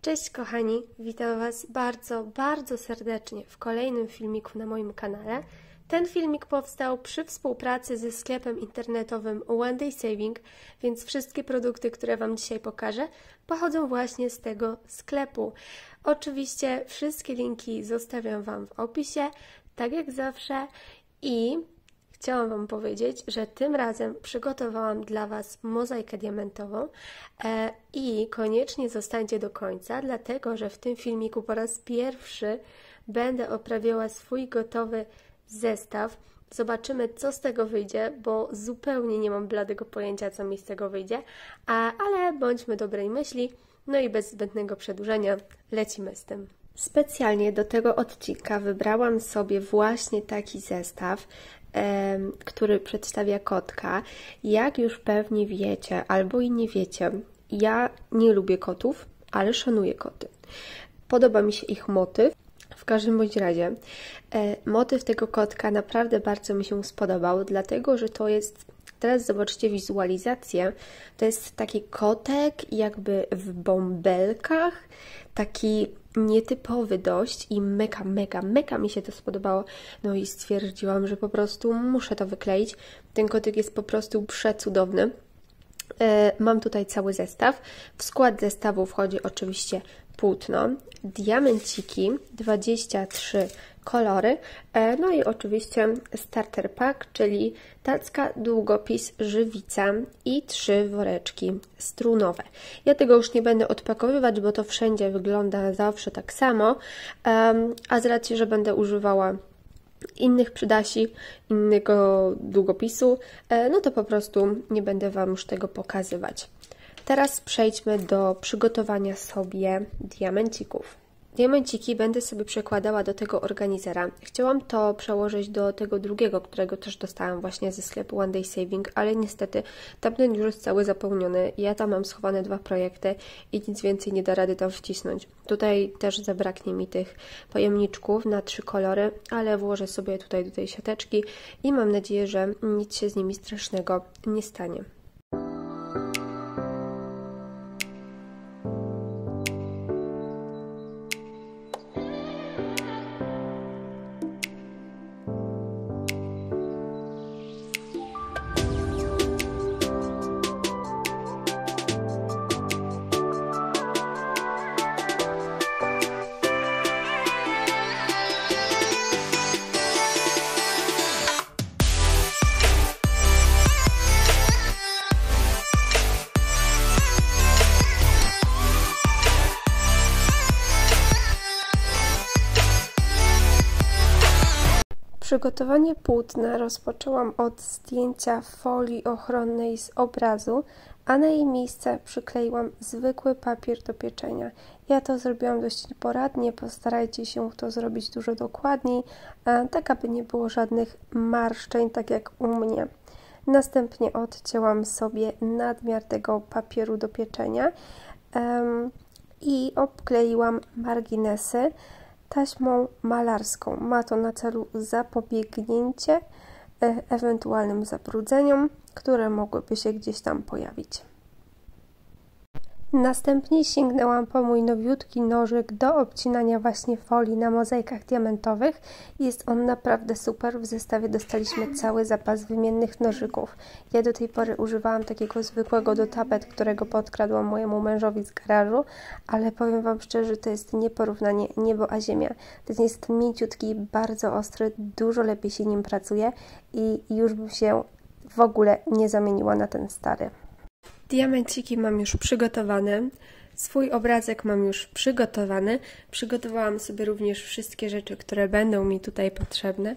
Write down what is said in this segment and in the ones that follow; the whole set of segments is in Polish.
Cześć kochani, witam Was bardzo serdecznie w kolejnym filmiku na moim kanale. Ten filmik powstał przy współpracy ze sklepem internetowym One Day Saving, więc wszystkie produkty, które Wam dzisiaj pokażę, pochodzą właśnie z tego sklepu. Oczywiście wszystkie linki zostawiam Wam w opisie, tak jak zawsze, i chciałam Wam powiedzieć, że tym razem przygotowałam dla Was mozaikę diamentową i koniecznie zostańcie do końca, dlatego że w tym filmiku po raz pierwszy będę oprawiała swój gotowy zestaw. Zobaczymy, co z tego wyjdzie, bo zupełnie nie mam bladego pojęcia, co mi z tego wyjdzie, ale bądźmy dobrej myśli, no i bez zbędnego przedłużenia lecimy z tym. Specjalnie do tego odcinka wybrałam sobie właśnie taki zestaw, który przedstawia kotka. Jak już pewnie wiecie, albo i nie wiecie, ja nie lubię kotów, ale szanuję koty. Podoba mi się ich motyw. W każdym bądź razie motyw tego kotka naprawdę bardzo mi się spodobał, dlatego że to jest, teraz zobaczcie wizualizację, to jest taki kotek jakby w bąbelkach, taki nietypowy dość i mega mi się to spodobało. No i stwierdziłam, że po prostu muszę to wykleić. Ten kotek jest po prostu przecudowny. Mam tutaj cały zestaw. W skład zestawu wchodzi oczywiście płótno, diamenciki, 23 kolory, no i oczywiście starter pack, czyli tacka, długopis, żywica i 3 woreczki strunowe. Ja tego już nie będę odpakowywać, bo to wszędzie wygląda zawsze tak samo, a z racji, że będę używała innych przydasi, innego długopisu, no to po prostu nie będę Wam już tego pokazywać. Teraz przejdźmy do przygotowania sobie diamencików. Diamenciki będę sobie przekładała do tego organizera. Chciałam to przełożyć do tego drugiego, którego też dostałam właśnie ze sklepu One Day Saving, ale niestety tamten już jest cały zapełniony. Ja tam mam schowane 2 projekty i nic więcej nie da rady tam wcisnąć. Tutaj też zabraknie mi tych pojemniczków na 3 kolory, ale włożę sobie tutaj do tej siateczki i mam nadzieję, że nic się z nimi strasznego nie stanie. Przygotowanie płótna rozpoczęłam od zdjęcia folii ochronnej z obrazu, a na jej miejsce przykleiłam zwykły papier do pieczenia. Ja to zrobiłam dość poradnie, postarajcie się to zrobić dużo dokładniej, tak aby nie było żadnych marszczeń, tak jak u mnie. Następnie odcięłam sobie nadmiar tego papieru do pieczenia i obkleiłam marginesy taśmą malarską. Ma to na celu zapobiegnięcie ewentualnym zabrudzeniom, które mogłyby się gdzieś tam pojawić. Następnie sięgnęłam po mój nowiutki nożyk do obcinania właśnie folii na mozaikach diamentowych. Jest on naprawdę super. W zestawie dostaliśmy cały zapas wymiennych nożyków. Ja do tej pory używałam takiego zwykłego do tapet, którego podkradłam mojemu mężowi z garażu, ale powiem Wam szczerze, to jest nieporównanie niebo a ziemia. Ten jest mięciutki, bardzo ostry, dużo lepiej się nim pracuje i już bym się w ogóle nie zamieniła na ten stary. Diamenciki mam już przygotowane, swój obrazek mam już przygotowany. Przygotowałam sobie również wszystkie rzeczy, które będą mi tutaj potrzebne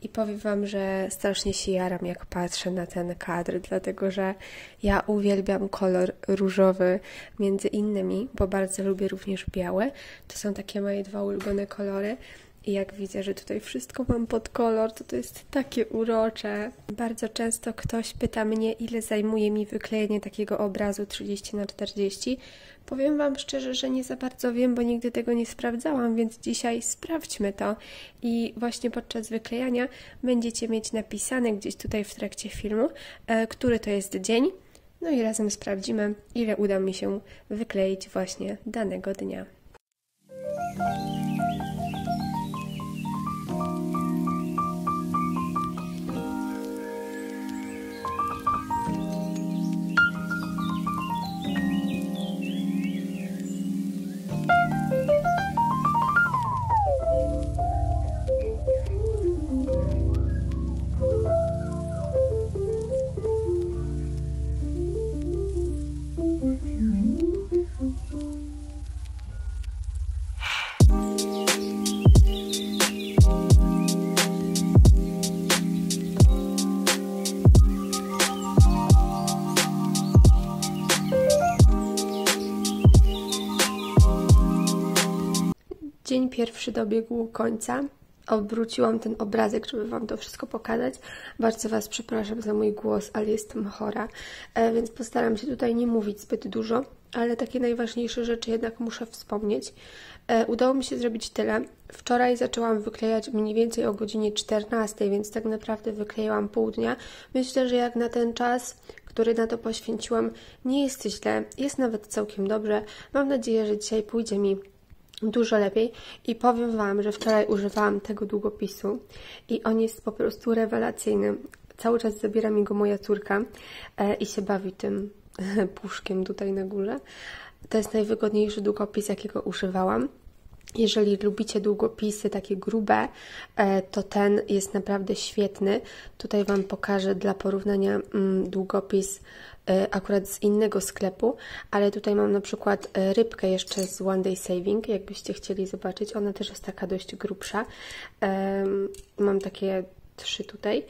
i powiem Wam, że strasznie się jaram, jak patrzę na ten kadr, dlatego że ja uwielbiam kolor różowy między innymi, bo bardzo lubię również białe. To są takie moje 2 ulubione kolory. I jak widzę, że tutaj wszystko mam pod kolor, to jest takie urocze. Bardzo często ktoś pyta mnie, ile zajmuje mi wyklejenie takiego obrazu 30×40. Powiem Wam szczerze, że nie za bardzo wiem, bo nigdy tego nie sprawdzałam, więc dzisiaj sprawdźmy to. I właśnie podczas wyklejania będziecie mieć napisane gdzieś tutaj w trakcie filmu, który to jest dzień. No i razem sprawdzimy, ile uda mi się wykleić właśnie danego dnia. Dzień pierwszy dobiegł końca. Obróciłam ten obrazek, żeby Wam to wszystko pokazać. Bardzo Was przepraszam za mój głos, ale jestem chora, więc postaram się tutaj nie mówić zbyt dużo, ale takie najważniejsze rzeczy jednak muszę wspomnieć. Udało mi się zrobić tyle. Wczoraj zaczęłam wyklejać mniej więcej o godzinie 14, więc tak naprawdę wyklejałam pół dnia. Myślę, że jak na ten czas, który na to poświęciłam, nie jest źle, jest nawet całkiem dobrze. Mam nadzieję, że dzisiaj pójdzie mi dużo lepiej i powiem Wam, że wczoraj używałam tego długopisu i on jest po prostu rewelacyjny. Cały czas zabiera mi go moja córka i się bawi tym puszkiem tutaj na górze. To jest najwygodniejszy długopis, jakiego używałam. Jeżeli lubicie długopisy takie grube, to ten jest naprawdę świetny. Tutaj Wam pokażę dla porównania długopis akurat z innego sklepu, ale tutaj mam na przykład rybkę jeszcze z One Day Saving, jakbyście chcieli zobaczyć. Ona też jest taka dość grubsza. Mam takie 3 tutaj.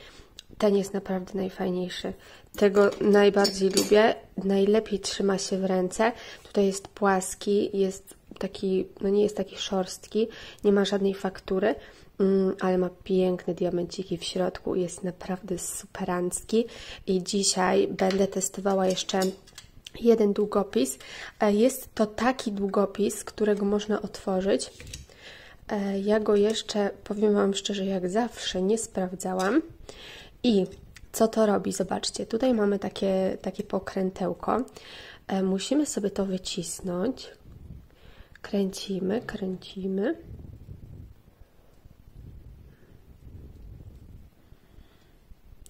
Ten jest naprawdę najfajniejszy. Tego najbardziej lubię. Najlepiej trzyma się w ręce. Tutaj jest płaski, jest taki, no nie jest taki szorstki, nie ma żadnej faktury, ale ma piękne diamenciki w środku. Jest naprawdę superancki i dzisiaj będę testowała jeszcze jeden długopis. Jest to taki długopis, którego można otworzyć. Ja go jeszcze, powiem Wam szczerze, jak zawsze nie sprawdzałam. I co to robi? Zobaczcie, tutaj mamy takie pokrętełko. Musimy sobie to wycisnąć. Kręcimy, kręcimy.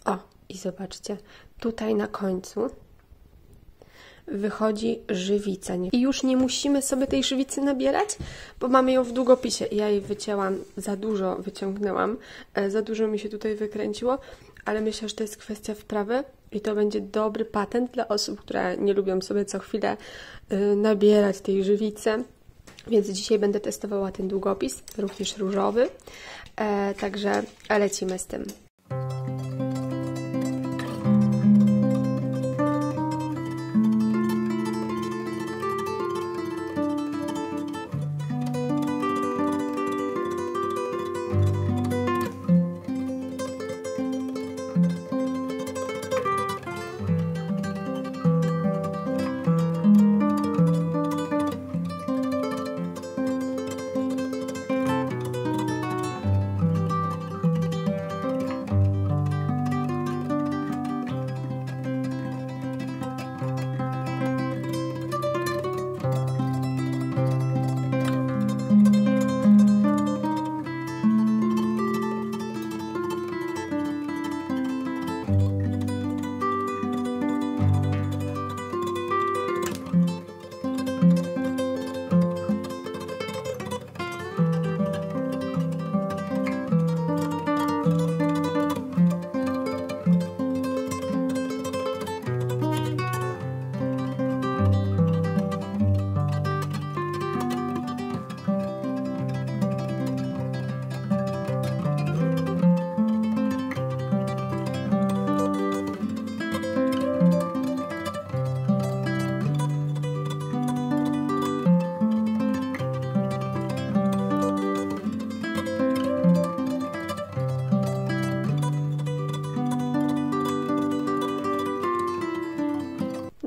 O, i zobaczcie, tutaj na końcu wychodzi żywica. I już nie musimy sobie tej żywicy nabierać, bo mamy ją w długopisie. Ja jej wycięłam, za dużo wyciągnęłam, za dużo mi się tutaj wykręciło, ale myślę, że to jest kwestia wprawy i to będzie dobry patent dla osób, które nie lubią sobie co chwilę nabierać tej żywicy. Więc dzisiaj będę testowała ten długopis, również różowy, także lecimy z tym.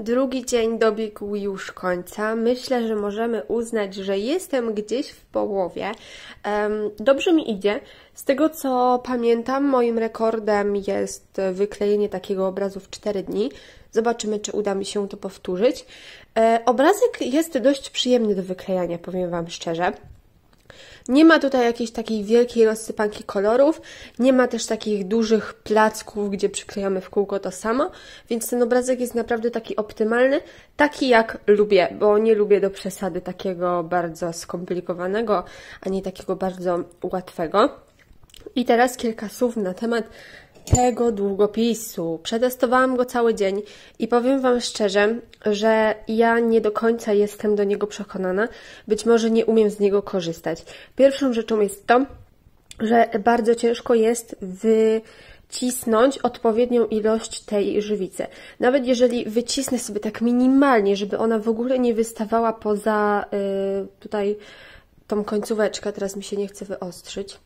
Drugi dzień dobiegł już końca. Myślę, że możemy uznać, że jestem gdzieś w połowie. Dobrze mi idzie. Z tego co pamiętam, moim rekordem jest wyklejenie takiego obrazu w 4 dni. Zobaczymy, czy uda mi się to powtórzyć. Obrazek jest dość przyjemny do wyklejania, powiem Wam szczerze. Nie ma tutaj jakiejś takiej wielkiej rozsypanki kolorów, nie ma też takich dużych placków, gdzie przyklejamy w kółko to samo, więc ten obrazek jest naprawdę taki optymalny, taki jak lubię, bo nie lubię do przesady takiego bardzo skomplikowanego, ani takiego bardzo łatwego. I teraz kilka słów na temat tego długopisu. Przetestowałam go cały dzień i powiem Wam szczerze, że ja nie do końca jestem do niego przekonana. Być może nie umiem z niego korzystać. Pierwszą rzeczą jest to, że bardzo ciężko jest wycisnąć odpowiednią ilość tej żywicy. Nawet jeżeli wycisnę sobie tak minimalnie, żeby ona w ogóle nie wystawała poza tutaj tą końcóweczkę, teraz mi się nie chce wyostrzyć.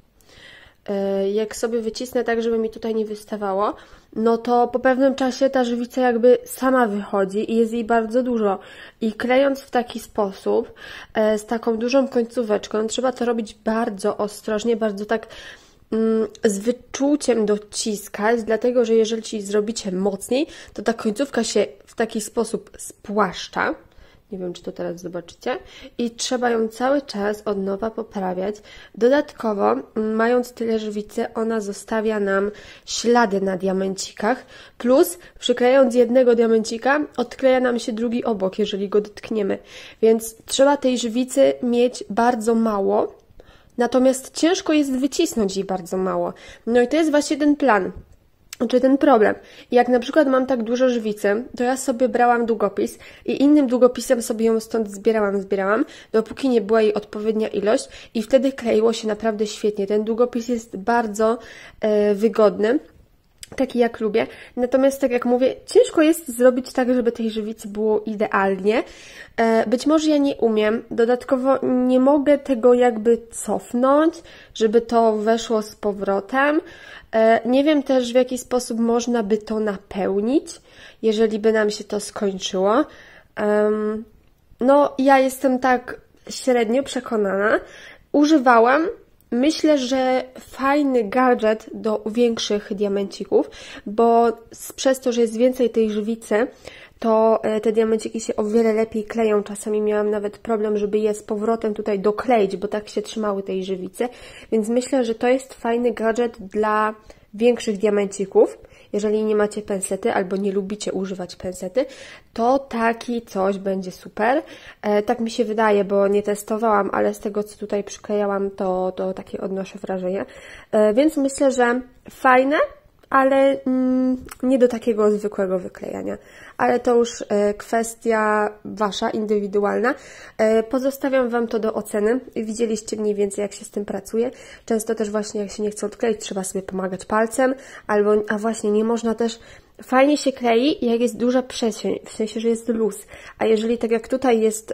Jak sobie wycisnę tak, żeby mi tutaj nie wystawało, no to po pewnym czasie ta żywica jakby sama wychodzi i jest jej bardzo dużo. I klejąc w taki sposób, z taką dużą końcóweczką, trzeba to robić bardzo ostrożnie, bardzo tak z wyczuciem dociskać, dlatego że jeżeli zrobicie mocniej, to ta końcówka się w taki sposób spłaszcza. Nie wiem, czy to teraz zobaczycie. I trzeba ją cały czas od nowa poprawiać. Dodatkowo, mając tyle żywicy, ona zostawia nam ślady na diamencikach. Plus, przyklejając jednego diamencika, odkleja nam się drugi obok, jeżeli go dotkniemy. Więc trzeba tej żywicy mieć bardzo mało. Natomiast ciężko jest wycisnąć jej bardzo mało. No i to jest właśnie ten plan. Czy ten problem. Jak na przykład mam tak dużo żywicy, to ja sobie brałam długopis i innym długopisem sobie ją stąd zbierałam, dopóki nie była jej odpowiednia ilość i wtedy kleiło się naprawdę świetnie. Ten długopis jest bardzo wygodny, taki jak lubię. Natomiast, tak jak mówię, ciężko jest zrobić tak, żeby tej żywicy było idealnie. Być może ja nie umiem. Dodatkowo nie mogę tego jakby cofnąć, żeby to weszło z powrotem. Nie wiem też, w jaki sposób można by to napełnić, jeżeli by nam się to skończyło. No, ja jestem tak średnio przekonana. Używałam. Myślę, że fajny gadżet do większych diamencików, bo przez to, że jest więcej tej żywicy, to te diamenciki się o wiele lepiej kleją. Czasami miałam nawet problem, żeby je z powrotem tutaj dokleić, bo tak się trzymały tej żywicy. Więc myślę, że to jest fajny gadżet dla większych diamencików. Jeżeli nie macie pensety albo nie lubicie używać pensety, to taki coś będzie super. Tak mi się wydaje, bo nie testowałam, ale z tego, co tutaj przyklejałam, to takie odnoszę wrażenie. Więc myślę, że fajne, ale nie do takiego zwykłego wyklejania. Ale to już kwestia Wasza, indywidualna. Pozostawiam Wam to do oceny. Widzieliście mniej więcej, jak się z tym pracuje. Często też właśnie, jak się nie chce odkleić, trzeba sobie pomagać palcem, a właśnie nie można też. Fajnie się klei, jak jest duża przestrzeń, w sensie, że jest luz. A jeżeli tak jak tutaj jest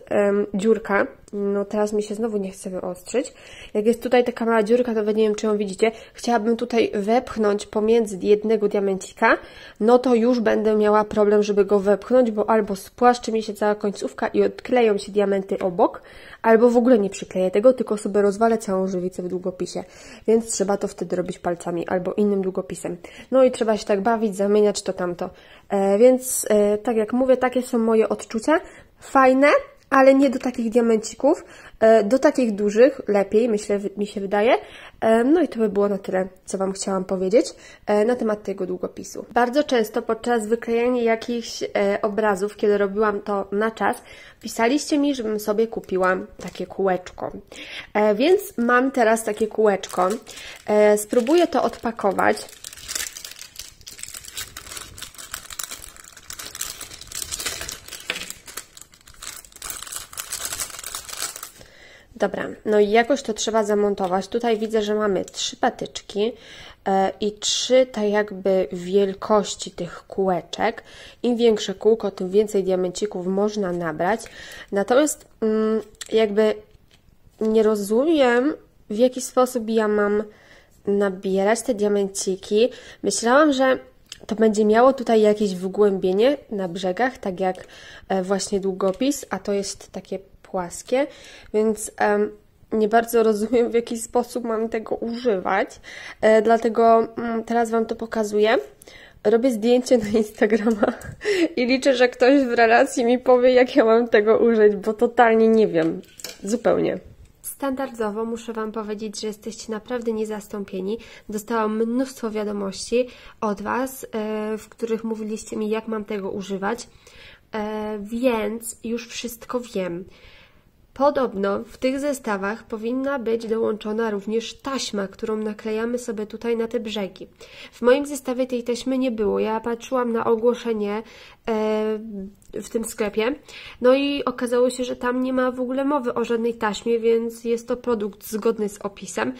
dziurka, no teraz mi się znowu nie chce wyostrzyć, jak jest tutaj taka mała dziurka, to nie wiem, czy ją widzicie, chciałabym tutaj wepchnąć pomiędzy jednego diamencika, no to już będę miała problem, żeby go wepchnąć, bo albo spłaszczy mi się cała końcówka i odkleją się diamenty obok, albo w ogóle nie przykleję tego, tylko sobie rozwalę całą żywicę w długopisie. Więc trzeba to wtedy robić palcami albo innym długopisem. No i trzeba się tak bawić, zamieniać to tamto. Więc tak jak mówię, takie są moje odczucia. Fajne, ale nie do takich diamencików. Do takich dużych lepiej, myślę, mi się wydaje. No i to by było na tyle, co Wam chciałam powiedzieć na temat tego długopisu. Bardzo często podczas wyklejania jakichś obrazów, kiedy robiłam to na czas, pisaliście mi, żebym sobie kupiła takie kółeczko. Więc mam teraz takie kółeczko. Spróbuję to odpakować. Dobra, no i jakoś to trzeba zamontować. Tutaj widzę, że mamy 3 patyczki i 3 tak jakby wielkości tych kółeczek. Im większe kółko, tym więcej diamencików można nabrać. Natomiast jakby nie rozumiem, w jaki sposób ja mam nabierać te diamenciki. Myślałam, że to będzie miało tutaj jakieś wgłębienie na brzegach, tak jak właśnie długopis, a to jest takie płaskie, więc nie bardzo rozumiem, w jaki sposób mam tego używać, dlatego teraz Wam to pokazuję. Robię zdjęcie na Instagrama i liczę, że ktoś w relacji mi powie, jak ja mam tego użyć, bo totalnie nie wiem. Zupełnie. Standardowo muszę Wam powiedzieć, że jesteście naprawdę niezastąpieni. Dostałam mnóstwo wiadomości od Was, w których mówiliście mi, jak mam tego używać, więc już wszystko wiem. Podobno w tych zestawach powinna być dołączona również taśma, którą naklejamy sobie tutaj na te brzegi. W moim zestawie tej taśmy nie było. Ja patrzyłam na ogłoszenie w tym sklepie, no i okazało się, że tam nie ma w ogóle mowy o żadnej taśmie, więc jest to produkt zgodny z opisem.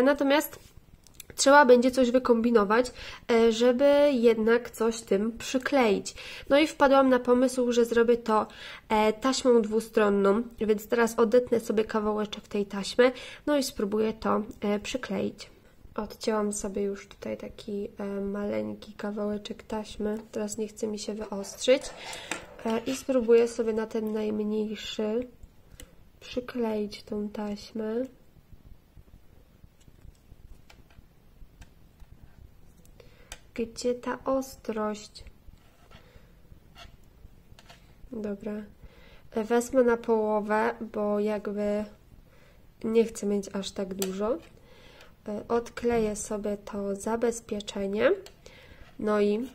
Natomiast trzeba będzie coś wykombinować, żeby jednak coś tym przykleić. No i wpadłam na pomysł, że zrobię to taśmą dwustronną, więc teraz odetnę sobie kawałeczek tej taśmy, no i spróbuję to przykleić. Odcięłam sobie już tutaj taki maleńki kawałeczek taśmy, teraz nie chce mi się wyostrzyć i spróbuję sobie na ten najmniejszy przykleić tą taśmę. Gdzie ta ostrość? Dobra. Wezmę na połowę, bo jakby nie chcę mieć aż tak dużo. Odkleję sobie to zabezpieczenie. No i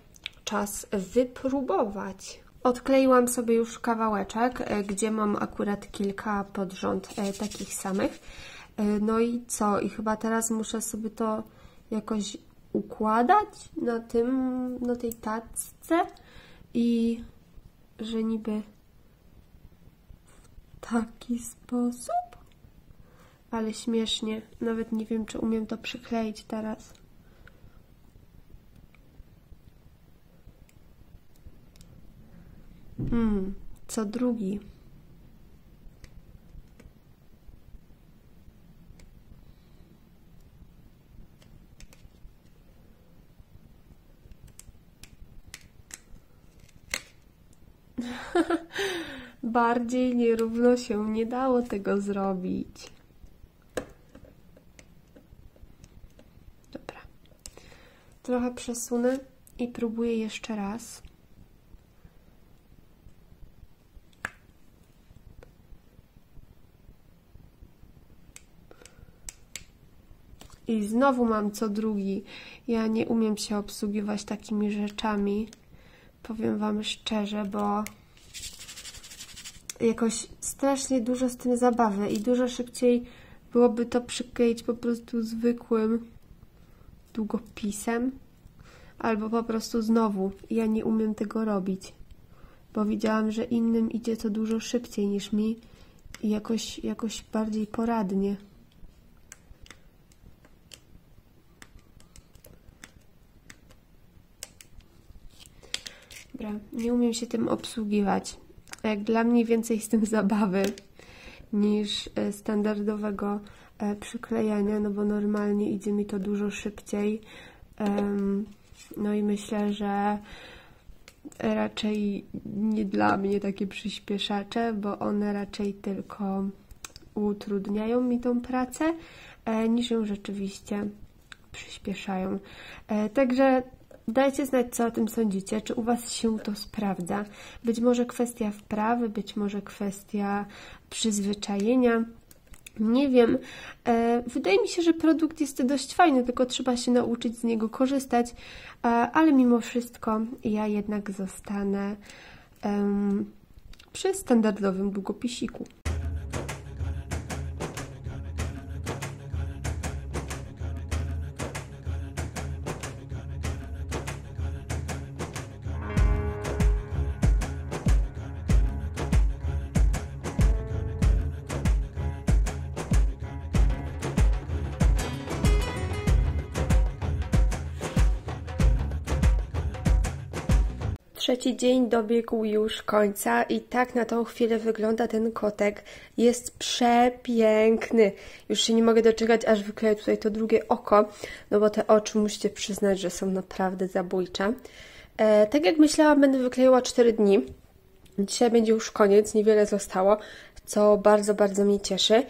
czas wypróbować. Odkleiłam sobie już kawałeczek, gdzie mam akurat kilka pod rząd takich samych. No i co? I chyba teraz muszę sobie to jakoś układać na tej tacce i że niby w taki sposób, ale śmiesznie, nawet nie wiem, czy umiem to przykleić teraz. Co drugi. Bardziej nierówno się nie dało tego zrobić. Dobra. Trochę przesunę i próbuję jeszcze raz. I znowu mam co drugi. Ja nie umiem się obsługiwać takimi rzeczami. Powiem Wam szczerze, bo jakoś strasznie dużo z tym zabawy i dużo szybciej byłoby to przykleić po prostu zwykłym długopisem, albo po prostu znowu. Ja nie umiem tego robić, bo widziałam, że innym idzie to dużo szybciej niż mi i jakoś bardziej poradnie. Dobra, nie umiem się tym obsługiwać. Jak dla mnie więcej z tym zabawy niż standardowego przyklejania, no bo normalnie idzie mi to dużo szybciej. No i myślę, że raczej nie dla mnie takie przyspieszacze, bo one raczej tylko utrudniają mi tą pracę, niż ją rzeczywiście przyspieszają. Także dajcie znać, co o tym sądzicie, czy u Was się to sprawdza. Być może kwestia wprawy, być może kwestia przyzwyczajenia. Nie wiem. Wydaje mi się, że produkt jest dość fajny, tylko trzeba się nauczyć z niego korzystać, ale mimo wszystko ja jednak zostanę przy standardowym długopisiku. Trzeci dzień dobiegł już końca i tak na tą chwilę wygląda ten kotek. Jest przepiękny. Już się nie mogę doczekać, aż wykleję tutaj to drugie oko, no bo te oczy musicie przyznać, że są naprawdę zabójcze. Tak jak myślałam, będę wyklejała 4 dni. Dzisiaj będzie już koniec, niewiele zostało, co bardzo, bardzo mnie cieszy.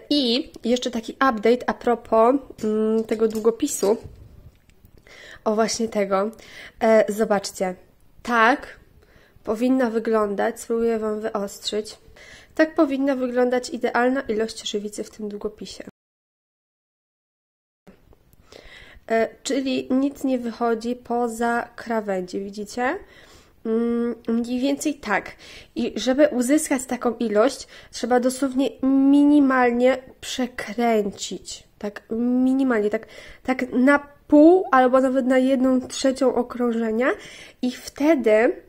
I jeszcze taki update a propos tego długopisu. O, właśnie tego. Zobaczcie. Tak powinna wyglądać, spróbuję Wam wyostrzyć, tak powinna wyglądać idealna ilość żywicy w tym długopisie. Czyli nic nie wychodzi poza krawędzi, widzicie? Mniej więcej tak. I żeby uzyskać taką ilość, trzeba dosłownie minimalnie przekręcić. Tak minimalnie, tak na pół albo nawet na 1/3 okrążenia i wtedy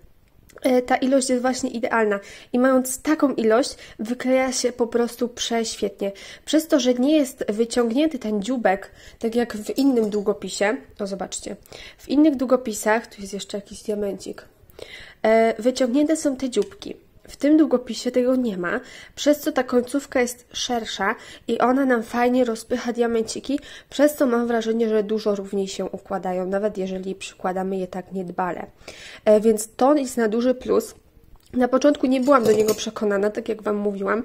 ta ilość jest właśnie idealna. I mając taką ilość, wykleja się po prostu prześwietnie. Przez to, że nie jest wyciągnięty ten dzióbek, tak jak w innym długopisie, to zobaczcie, w innych długopisach, tu jest jeszcze jakiś diamencik, wyciągnięte są te dzióbki. W tym długopisie tego nie ma, przez co ta końcówka jest szersza i ona nam fajnie rozpycha diamenciki, przez co mam wrażenie, że dużo równiej się układają, nawet jeżeli przykładamy je tak niedbale. Więc to jest na duży plus. Na początku nie byłam do niego przekonana, tak jak Wam mówiłam,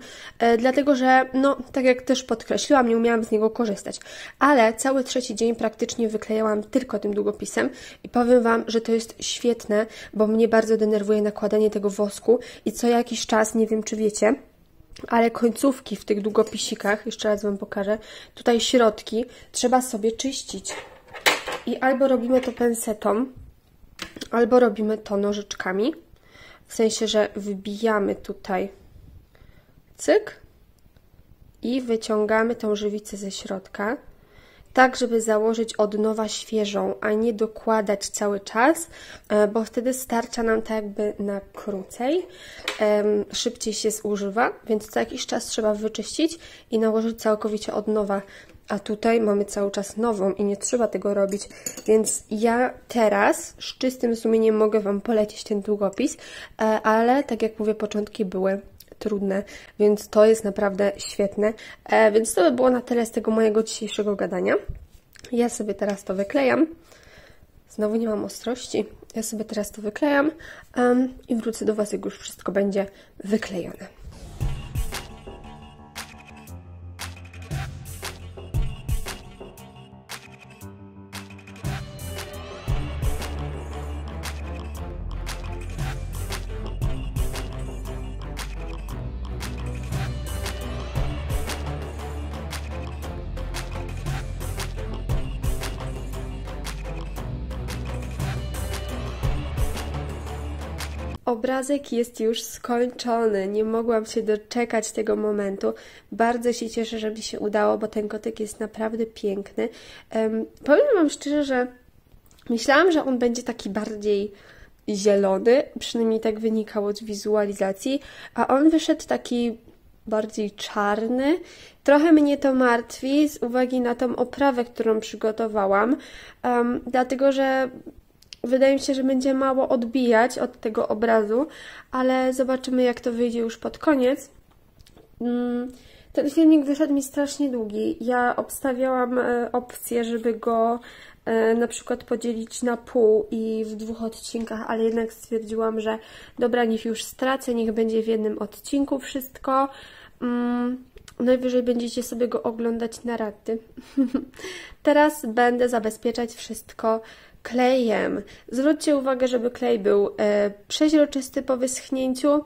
dlatego że, no, tak jak też podkreśliłam, nie umiałam z niego korzystać. Ale cały trzeci dzień praktycznie wyklejałam tylko tym długopisem i powiem Wam, że to jest świetne, bo mnie bardzo denerwuje nakładanie tego wosku i co jakiś czas, nie wiem czy wiecie, ale końcówki w tych długopisikach, jeszcze raz Wam pokażę, tutaj środki trzeba sobie czyścić. I albo robimy to pensetą, albo robimy to nożyczkami. W sensie, że wbijamy tutaj cyk i wyciągamy tą żywicę ze środka, tak żeby założyć od nowa świeżą, a nie dokładać cały czas, bo wtedy starcza nam tak jakby na krócej, szybciej się zużywa, więc co jakiś czas trzeba wyczyścić i nałożyć całkowicie od nowa. A tutaj mamy cały czas nową i nie trzeba tego robić, więc ja teraz z czystym sumieniem mogę Wam polecić ten długopis, ale tak jak mówię, początki były trudne, więc to jest naprawdę świetne. Więc to by było na tyle z tego mojego dzisiejszego gadania. Ja sobie teraz to wyklejam. Znowu nie mam ostrości. Ja sobie teraz to wyklejam i wrócę do Was, jak już wszystko będzie wyklejone. Obrazek jest już skończony, nie mogłam się doczekać tego momentu. Bardzo się cieszę, że mi się udało, bo ten kotek jest naprawdę piękny. Powiem Wam szczerze, że myślałam, że on będzie taki bardziej zielony, przynajmniej tak wynikało z wizualizacji, a on wyszedł taki bardziej czarny. Trochę mnie to martwi z uwagi na tą oprawę, którą przygotowałam, dlatego że wydaje mi się, że będzie mało odbijać od tego obrazu, ale zobaczymy, jak to wyjdzie już pod koniec. Ten filmik wyszedł mi strasznie długi. Ja obstawiałam opcję, żeby go na przykład podzielić na pół i w 2 odcinkach, ale jednak stwierdziłam, że dobra, niech już stracę, niech będzie w jednym odcinku wszystko. Najwyżej będziecie sobie go oglądać na raty. Teraz będę zabezpieczać wszystko klejem. Zwróćcie uwagę, żeby klej był przeźroczysty po wyschnięciu.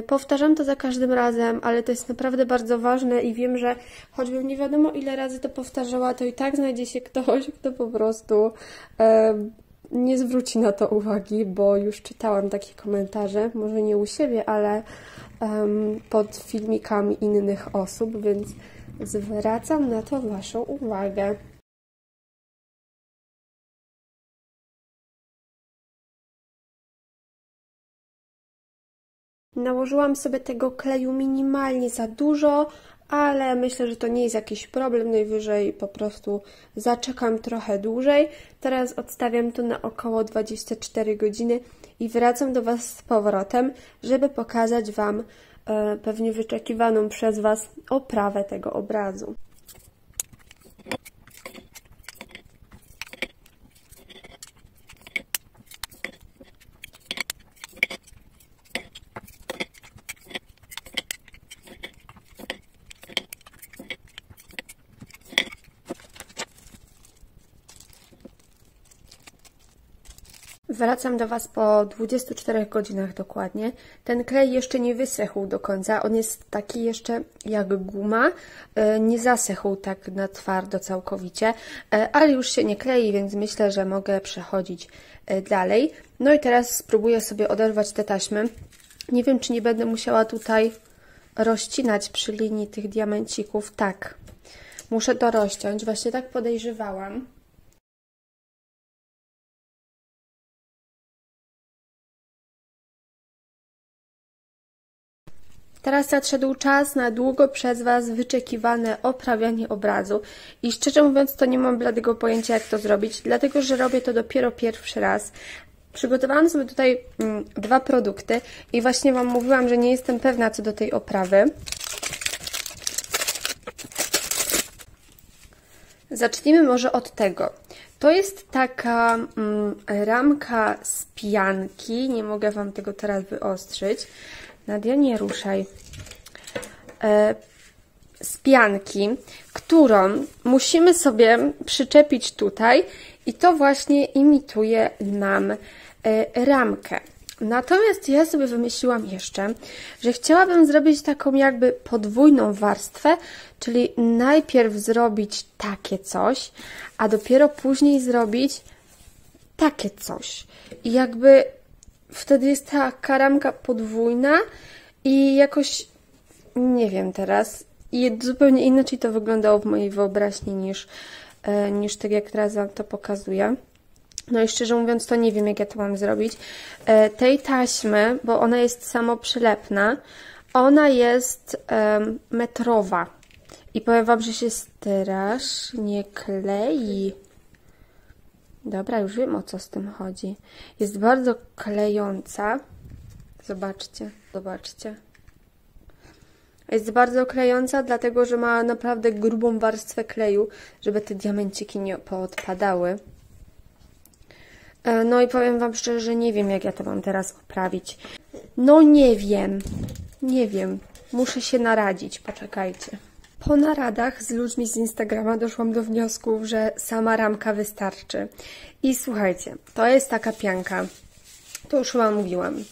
Powtarzam to za każdym razem, ale to jest naprawdę bardzo ważne i wiem, że choćbym nie wiadomo ile razy to powtarzała, to i tak znajdzie się ktoś, kto po prostu nie zwróci na to uwagi, bo już czytałam takie komentarze, może nie u siebie, ale pod filmikami innych osób, więc zwracam na to Waszą uwagę. Nałożyłam sobie tego kleju minimalnie za dużo, ale myślę, że to nie jest jakiś problem, najwyżej po prostu zaczekam trochę dłużej. Teraz odstawiam to na około 24 godziny i wracam do Was z powrotem, żeby pokazać Wam pewnie wyczekiwaną przez Was oprawę tego obrazu. Wracam do Was po 24 godzinach dokładnie. Ten klej jeszcze nie wysechł do końca. On jest taki jeszcze jak guma. Nie zasechł tak na twardo całkowicie, ale już się nie klei, więc myślę, że mogę przechodzić dalej. No i teraz spróbuję sobie oderwać te taśmy. Nie wiem, czy nie będę musiała tutaj rozcinać przy linii tych diamencików. Tak, muszę to rozciąć. Właśnie tak podejrzewałam. Teraz nadszedł czas na długo przez Was wyczekiwane oprawianie obrazu i szczerze mówiąc to nie mam bladego pojęcia, jak to zrobić, dlatego że robię to dopiero pierwszy raz. Przygotowałam sobie tutaj dwa produkty i właśnie Wam mówiłam, że nie jestem pewna co do tej oprawy. Zacznijmy może od tego. To jest taka ramka z pianki, nie mogę Wam tego teraz wyostrzyć. Nadia, nie ruszaj. Z pianki, którą musimy sobie przyczepić tutaj i to właśnie imituje nam ramkę. Natomiast ja sobie wymyśliłam jeszcze, że chciałabym zrobić taką jakby podwójną warstwę, czyli najpierw zrobić takie coś, a dopiero później zrobić takie coś. I jakby wtedy jest taka ramka podwójna i jakoś, nie wiem teraz, i zupełnie inaczej to wyglądało w mojej wyobraźni niż tak jak teraz Wam to pokazuję. No i szczerze mówiąc to nie wiem jak ja to mam zrobić. Tej taśmy, bo ona jest samoprzylepna, ona jest metrowa i powiem Wam, że się strasznie klei. Dobra, już wiem o co z tym chodzi. Jest bardzo klejąca. Zobaczcie, zobaczcie. Jest bardzo klejąca, dlatego że ma naprawdę grubą warstwę kleju, żeby te diamenciki nie poodpadały. No i powiem Wam szczerze, że nie wiem jak ja to mam teraz oprawić. No nie wiem. Nie wiem. Muszę się naradzić, poczekajcie. Po naradach z ludźmi z Instagrama doszłam do wniosku, że sama ramka wystarczy. I słuchajcie, to jest taka pianka, to już chyba mówiłam.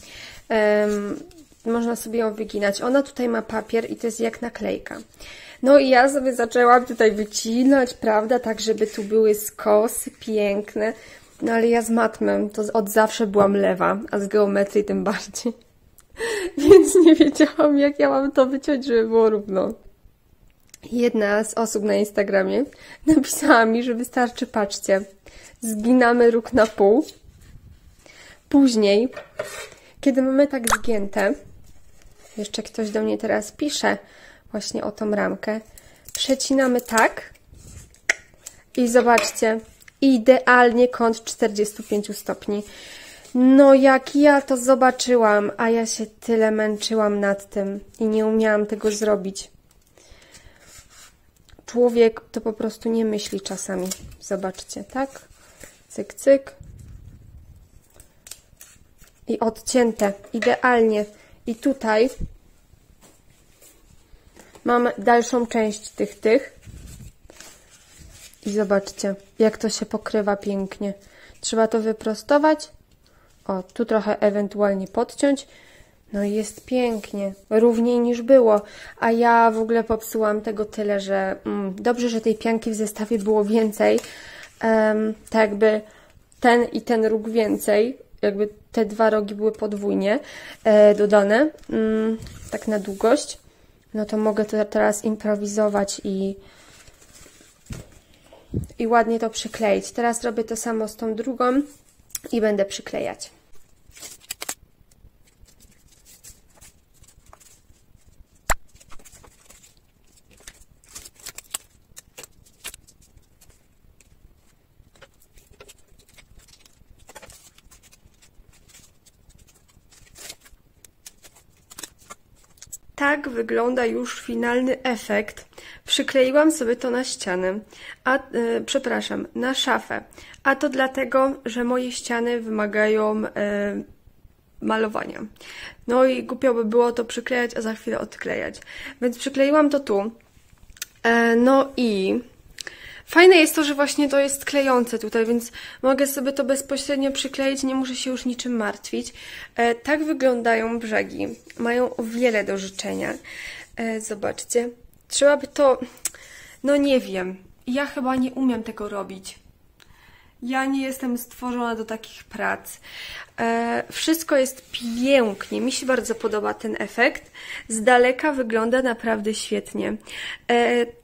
Można sobie ją wyginać. Ona tutaj ma papier i to jest jak naklejka. No i ja sobie zaczęłam tutaj wycinać, prawda, tak żeby tu były skosy piękne. No ale ja z matmem to od zawsze byłam lewa, a z geometrii tym bardziej. Więc nie wiedziałam jak ja mam to wyciąć, żeby było równo. Jedna z osób na Instagramie napisała mi, że wystarczy, patrzcie, zginamy róg na pół. Później, kiedy mamy tak zgięte, jeszcze ktoś do mnie teraz pisze właśnie o tą ramkę, przecinamy tak i zobaczcie, idealnie kąt 45 stopni. No jak ja to zobaczyłam, a ja się tyle męczyłam nad tym i nie umiałam tego zrobić. Człowiek to po prostu nie myśli czasami. Zobaczcie, tak? Cyk, cyk. I odcięte. Idealnie. I tutaj mam dalszą część tych. I zobaczcie, jak to się pokrywa pięknie. Trzeba to wyprostować. O, tu trochę ewentualnie podciąć. No i jest pięknie, równiej niż było, a ja w ogóle popsułam tego tyle, że dobrze, że tej pianki w zestawie było więcej, tak jakby ten i ten róg więcej, jakby te dwa rogi były podwójnie dodane, tak na długość, no to mogę to teraz improwizować i ładnie to przykleić. Teraz robię to samo z tą drugą i będę przyklejać. tak wygląda już finalny efekt. Przykleiłam sobie to na ścianę, przepraszam, na szafę. A to dlatego, że moje ściany wymagają malowania. No i głupio by było to przyklejać, a za chwilę odklejać. Więc przykleiłam to tu. No i fajne jest to, że właśnie to jest klejące tutaj, więc mogę sobie to bezpośrednio przykleić, nie muszę się już niczym martwić. Tak wyglądają brzegi. Mają o wiele do życzenia. Zobaczcie. Trzeba by to... No nie wiem. Ja chyba nie umiem tego robić. Ja nie jestem stworzona do takich prac. Wszystko jest pięknie. Mi się bardzo podoba ten efekt. Z daleka wygląda naprawdę świetnie.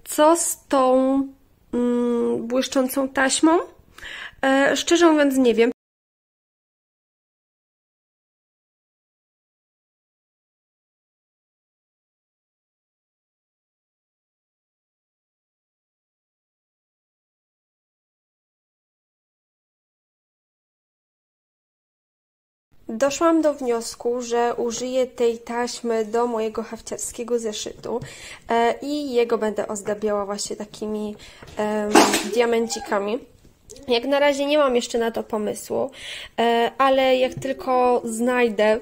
Co z tą błyszczącą taśmą? Szczerze mówiąc nie wiem. Doszłam do wniosku, że użyję tej taśmy do mojego hafciarskiego zeszytu i jego będę ozdabiała właśnie takimi diamencikami. Jak na razie nie mam jeszcze na to pomysłu, ale jak tylko znajdę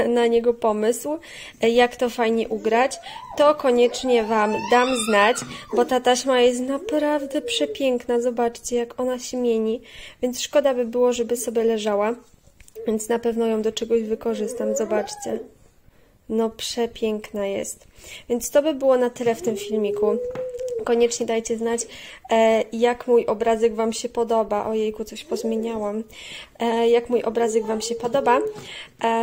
na niego pomysł, jak to fajnie ugrać, to koniecznie Wam dam znać, bo ta taśma jest naprawdę przepiękna. Zobaczcie, jak ona się mieni, więc szkoda by było, żeby sobie leżała. Więc na pewno ją do czegoś wykorzystam. Zobaczcie. No przepiękna jest. Więc to by było na tyle w tym filmiku. Koniecznie dajcie znać, jak mój obrazek Wam się podoba. Ojejku, coś pozmieniałam. Jak mój obrazek Wam się podoba.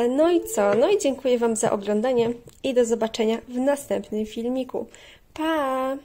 No i co? No i dziękuję Wam za oglądanie i do zobaczenia w następnym filmiku. Pa!